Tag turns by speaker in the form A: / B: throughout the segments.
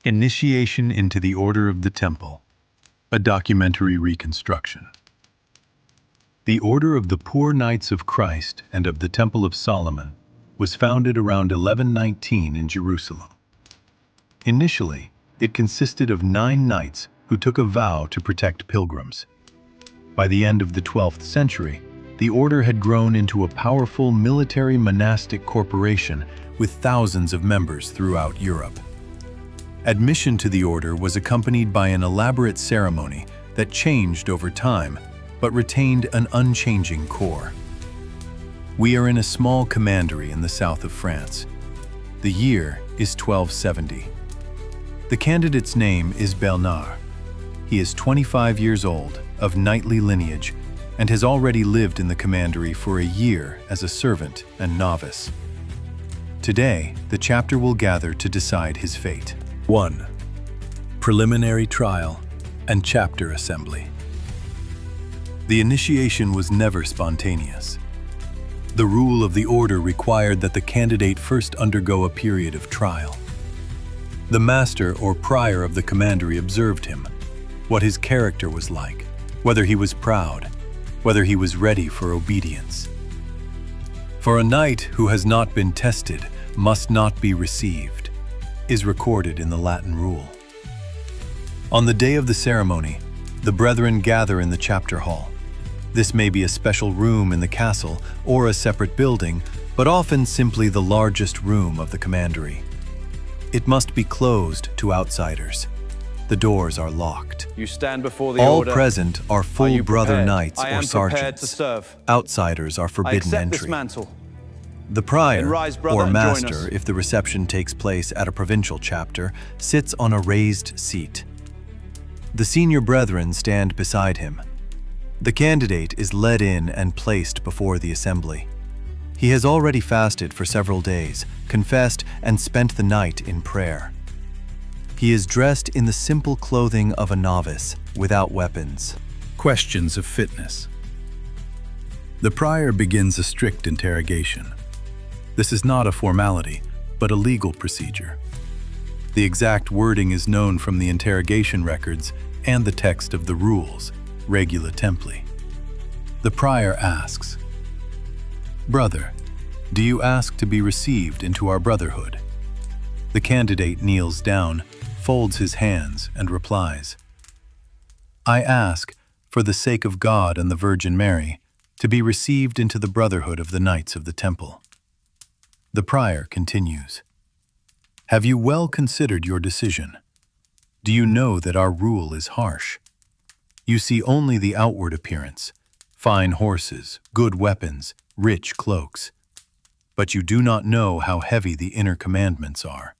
A: Initiation into the Order of the Temple, a documentary reconstruction. The Order of the Poor Knights of Christ and of the Temple of Solomon was founded around 1119 in Jerusalem. Initially, it consisted of 9 knights who took a vow to protect pilgrims. By the end of the 12th century, the order had grown into a powerful military monastic corporation with thousands of members throughout Europe. Admission to the order was accompanied by an elaborate ceremony that changed over time, but retained an unchanging core. We are in a small commandery in the south of France. The year is 1270. The candidate's name is Bernard. He is 25 years old, of knightly lineage, and has already lived in the commandery for a year as a servant and novice. Today, the chapter will gather to decide his fate. 1. Preliminary trial and chapter assembly. The initiation was never spontaneous. The rule of the order required that the candidate first undergo a period of trial. The master or prior of the commandery observed him, what his character was like, whether he was proud, whether he was ready for obedience. For a knight who has not been tested must not be received, is recorded in the Latin rule. On the day of the ceremony, the brethren gather in the chapter hall. This may be a special room in the castle or a separate building, but often simply the largest room of the commandery. It must be closed to outsiders. The doors are locked.
B: You stand before the
A: All
B: order.
A: present are full brother
B: prepared?
A: knights
B: I
A: or
B: am prepared
A: sergeants.
B: to serve.
A: Outsiders are
B: I
A: forbidden
B: accept
A: entry.
B: this mantle.
A: The prior,
B: Then rise, brother,
A: or
B: and join
A: master,
B: us.
A: if the reception takes place at a provincial chapter, sits on a raised seat. The senior brethren stand beside him. The candidate is led in and placed before the assembly. He has already fasted for several days, confessed, and spent the night in prayer. He is dressed in the simple clothing of a novice, without weapons.
C: Questions of fitness. The prior begins a strict interrogation. This is not a formality, but a legal procedure. The exact wording is known from the interrogation records and the text of the rules, Regula Templi. The prior asks, "Brother, do you ask to be received into our brotherhood?" The candidate kneels down, folds his hands, and replies, "I ask, for the sake of God and the Virgin Mary, to be received into the brotherhood of the Knights of the Temple." The prior continues, "Have you well considered your decision? Do you know that our rule is harsh? You see only the outward appearance, fine horses, good weapons, rich cloaks. But you do not know how heavy the inner commandments are.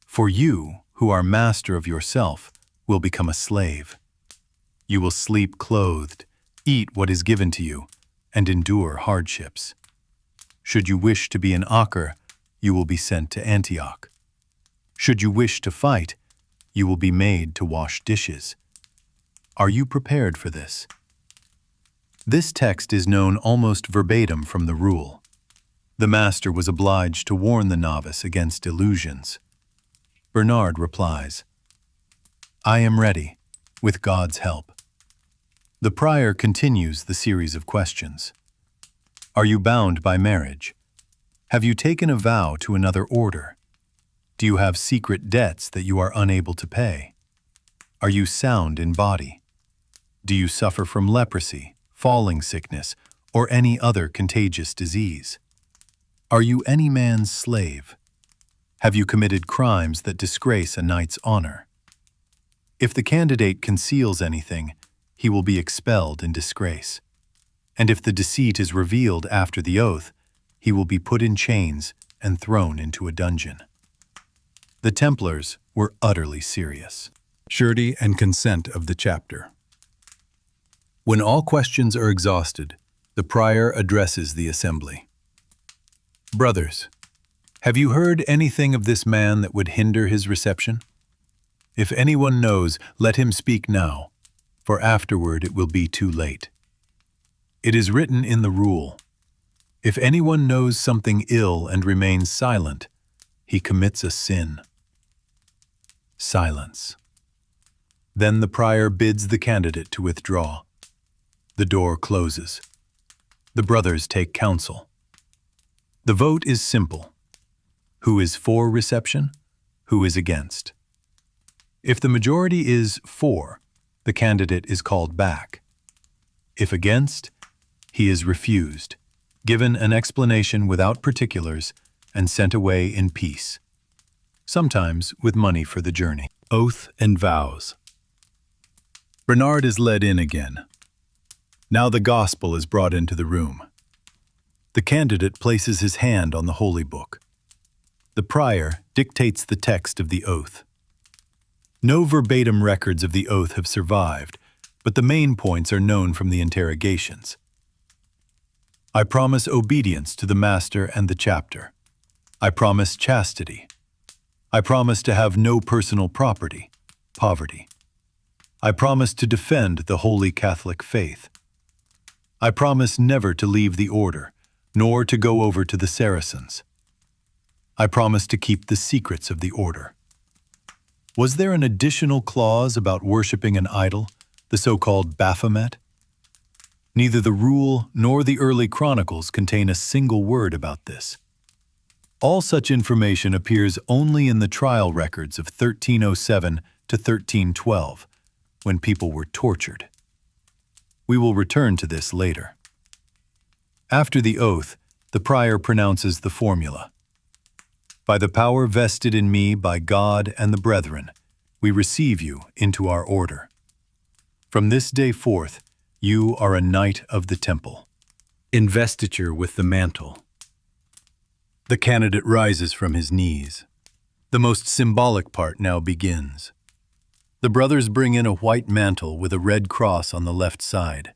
C: For you, who are master of yourself, will become a slave. You will sleep clothed, eat what is given to you, and endure hardships. Should you wish to be an Acre, you will be sent to Antioch. Should you wish to fight, you will be made to wash dishes. Are you prepared for this?" This text is known almost verbatim from the rule. The master was obliged to warn the novice against illusions. Bernard replies, "I am ready, with God's help." The prior continues the series of questions. Are you bound by marriage? Have you taken a vow to another order? Do you have secret debts that you are unable to pay? Are you sound in body? Do you suffer from leprosy, falling sickness, or any other contagious disease? Are you any man's slave? Have you committed crimes that disgrace a knight's honor? If the candidate conceals anything, he will be expelled in disgrace. And if the deceit is revealed after the oath, he will be put in chains and thrown into a dungeon. The Templars were utterly serious. Surety and consent of the chapter. When all questions are exhausted, the prior addresses the assembly. "Brothers, have you heard anything of this man that would hinder his reception? If anyone knows, let him speak now, for afterward it will be too late. It is written in the rule, if anyone knows something ill and remains silent, he commits a sin." Silence. Then the prior bids the candidate to withdraw. The door closes. The brothers take counsel. The vote is simple. Who is for reception? Who is against? If the majority is for, the candidate is called back. If against, he is refused, given an explanation without particulars, and sent away in peace, sometimes with money for the journey. Oath and vows. Bernard is led in again. Now the gospel is brought into the room. The candidate places his hand on the holy book. The prior dictates the text of the oath. No verbatim records of the oath have survived, but the main points are known from the interrogations. I promise obedience to the master and the chapter. I promise chastity. I promise to have no personal property, poverty. I promise to defend the Holy Catholic faith. I promise never to leave the order, nor to go over to the Saracens. I promise to keep the secrets of the order. Was there an additional clause about worshiping an idol, the so-called Baphomet? Neither the rule nor the early chronicles contain a single word about this. All such information appears only in the trial records of 1307 to 1312, when people were tortured. We will return to this later. After the oath, the prior pronounces the formula. By the power vested in me by God and the brethren, we receive you into our order. From this day forth, you are a knight of the temple. Investiture with the mantle. The candidate rises from his knees. The most symbolic part now begins. The brothers bring in a white mantle with a red cross on the left side.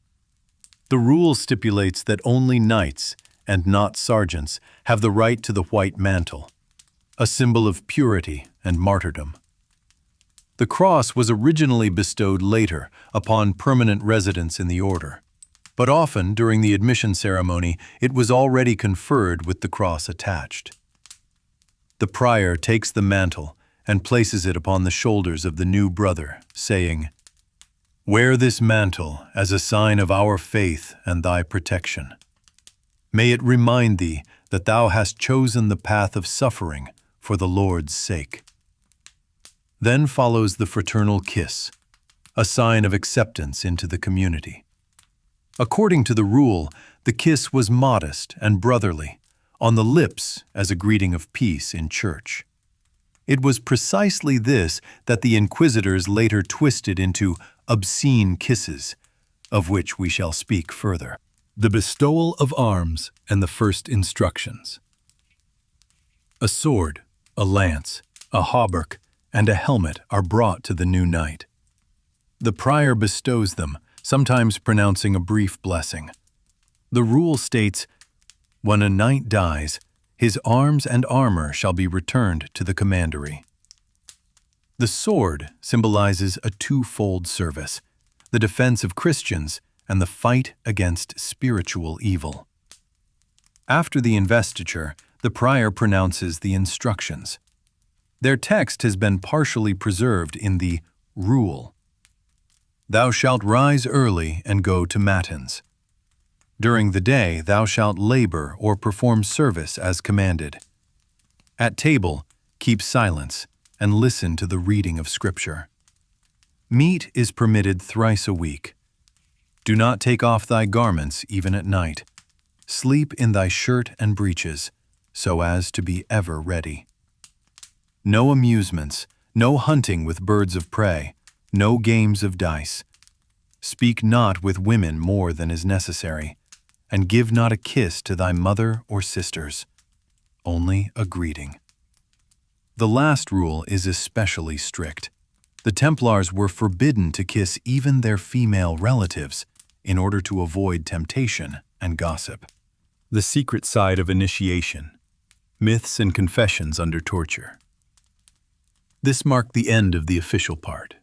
C: The rule stipulates that only knights, and not sergeants, have the right to the white mantle, a symbol of purity and martyrdom. The cross was originally bestowed later upon permanent residence in the order, but often during the admission ceremony it was already conferred with the cross attached. The prior takes the mantle and places it upon the shoulders of the new brother, saying, "Wear this mantle as a sign of our faith and thy protection. May it remind thee that thou hast chosen the path of suffering for the Lord's sake." Then follows the fraternal kiss, a sign of acceptance into the community. According to the rule, the kiss was modest and brotherly, on the lips as a greeting of peace in church. It was precisely this that the inquisitors later twisted into obscene kisses, of which we shall speak further. The bestowal of arms and the first instructions. A sword, a lance, a hauberk, and a helmet are brought to the new knight. The prior bestows them, sometimes pronouncing a brief blessing. The rule states, "When a knight dies, his arms and armor shall be returned to the commandery." The sword symbolizes a twofold service, the defense of Christians and the fight against spiritual evil. After the investiture, the prior pronounces the instructions. Their text has been partially preserved in the rule. "Thou shalt rise early and go to matins. During the day thou shalt labor or perform service as commanded. At table, keep silence and listen to the reading of Scripture. Meat is permitted thrice a week. Do not take off thy garments even at night. Sleep in thy shirt and breeches, so as to be ever ready. No amusements, no hunting with birds of prey, no games of dice. Speak not with women more than is necessary, and give not a kiss to thy mother or sisters, only a greeting." The last rule is especially strict. The Templars were forbidden to kiss even their female relatives in order to avoid temptation and gossip. The secret side of initiation. Myths and confessions under torture. This marked the end of the official part.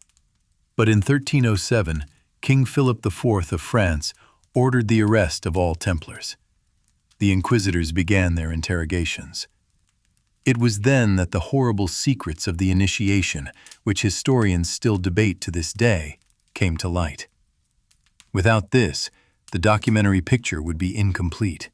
C: But in 1307, King Philip IV of France ordered the arrest of all Templars. The inquisitors began their interrogations. It was then that the horrible secrets of the initiation, which historians still debate to this day, came to light. Without this, the documentary picture would be incomplete.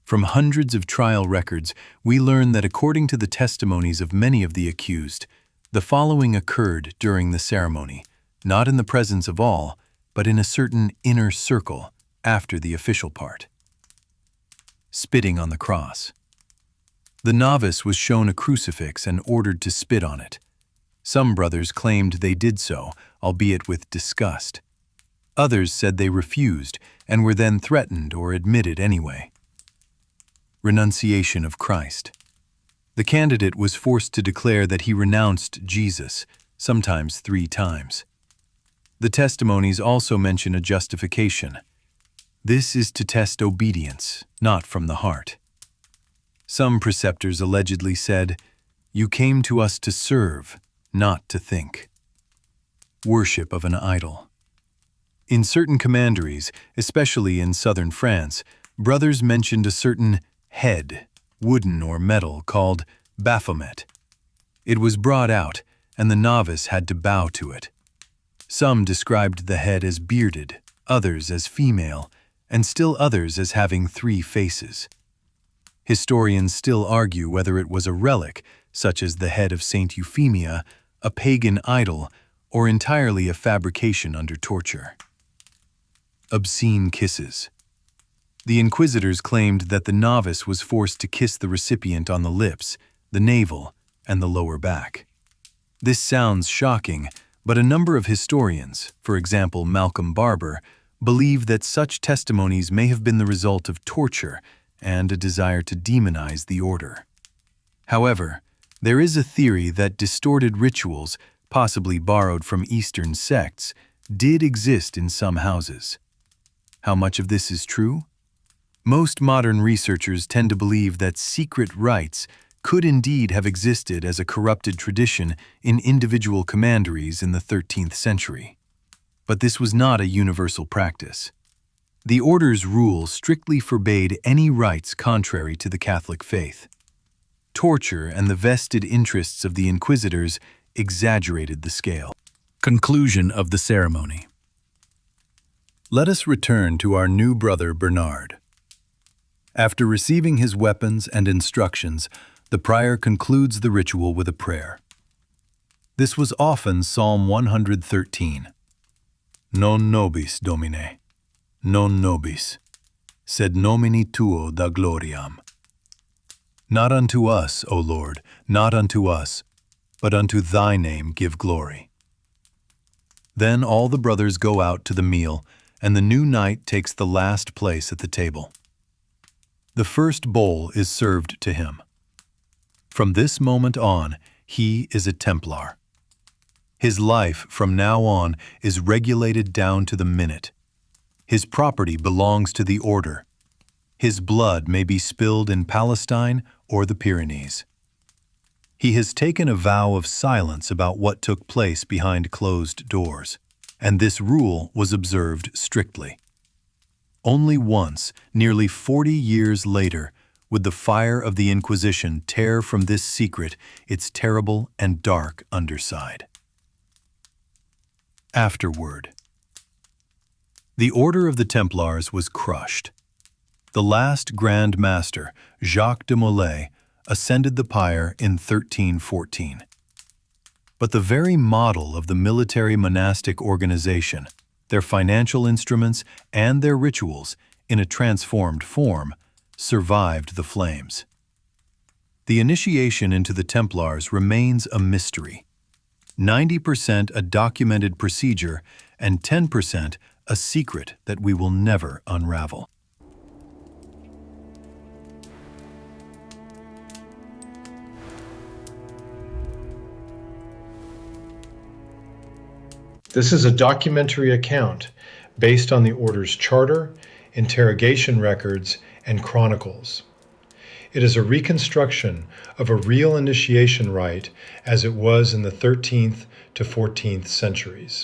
C: From hundreds of trial records, we learn that according to the testimonies of many of the accused, the following occurred during the ceremony, not in the presence of all, but in a certain inner circle after the official part. Spitting on the cross. The novice was shown a crucifix and ordered to spit on it. Some brothers claimed they did so, albeit with disgust. Others said they refused and were then threatened or admitted anyway. Renunciation of Christ. The candidate was forced to declare that he renounced Jesus, sometimes 3 times. The testimonies also mention a justification. This is to test obedience, not from the heart. Some preceptors allegedly said, "You came to us to serve, not to think." Worship of an idol. In certain commanderies, especially in southern France, brothers mentioned a certain head, wooden or metal, called Baphomet. It was brought out, and the novice had to bow to it. Some described the head as bearded, others as female, and still others as having 3 faces. Historians still argue whether it was a relic, such as the head of Saint Euphemia, a pagan idol, or entirely a fabrication under torture. Obscene kisses. The inquisitors claimed that the novice was forced to kiss the recipient on the lips, the navel, and the lower back. This sounds shocking, but a number of historians, for example Malcolm Barber, believe that such testimonies may have been the result of torture and a desire to demonize the order. However, there is a theory that distorted rituals, possibly borrowed from Eastern sects, did exist in some houses. How much of this is true? Most modern researchers tend to believe that secret rites could indeed have existed as a corrupted tradition in individual commanderies in the 13th century. But this was not a universal practice. The order's rule strictly forbade any rites contrary to the Catholic faith. Torture and the vested interests of the inquisitors exaggerated the scale. Conclusion of the ceremony. Let us return to our new brother Bernard. After receiving his weapons and instructions, the prior concludes the ritual with a prayer. This was often Psalm 113. Non nobis, Domine, non nobis, sed nomini tuo da gloriam. Not unto us, O Lord, not unto us, but unto thy name give glory. Then all the brothers go out to the meal, and the new knight takes the last place at the table. The first bowl is served to him. From this moment on, he is a Templar. His life from now on is regulated down to the minute. His property belongs to the order. His blood may be spilled in Palestine or the Pyrenees. He has taken a vow of silence about what took place behind closed doors, and this rule was observed strictly. Only once, nearly 40 years later, would the fire of the Inquisition tear from this secret its terrible and dark underside. Afterward. The Order of the Templars was crushed. The last Grand Master, Jacques de Molay, ascended the pyre in 1314. But the very model of the military monastic organization, their financial instruments, and their rituals, in a transformed form, survived the flames. The initiation into the Templars remains a mystery. 90% a documented procedure and 10% a secret that we will never unravel.
B: This is a documentary account based on the Order's charter, interrogation records, and chronicles. It is a reconstruction of a real initiation rite as it was in the 13th to 14th centuries.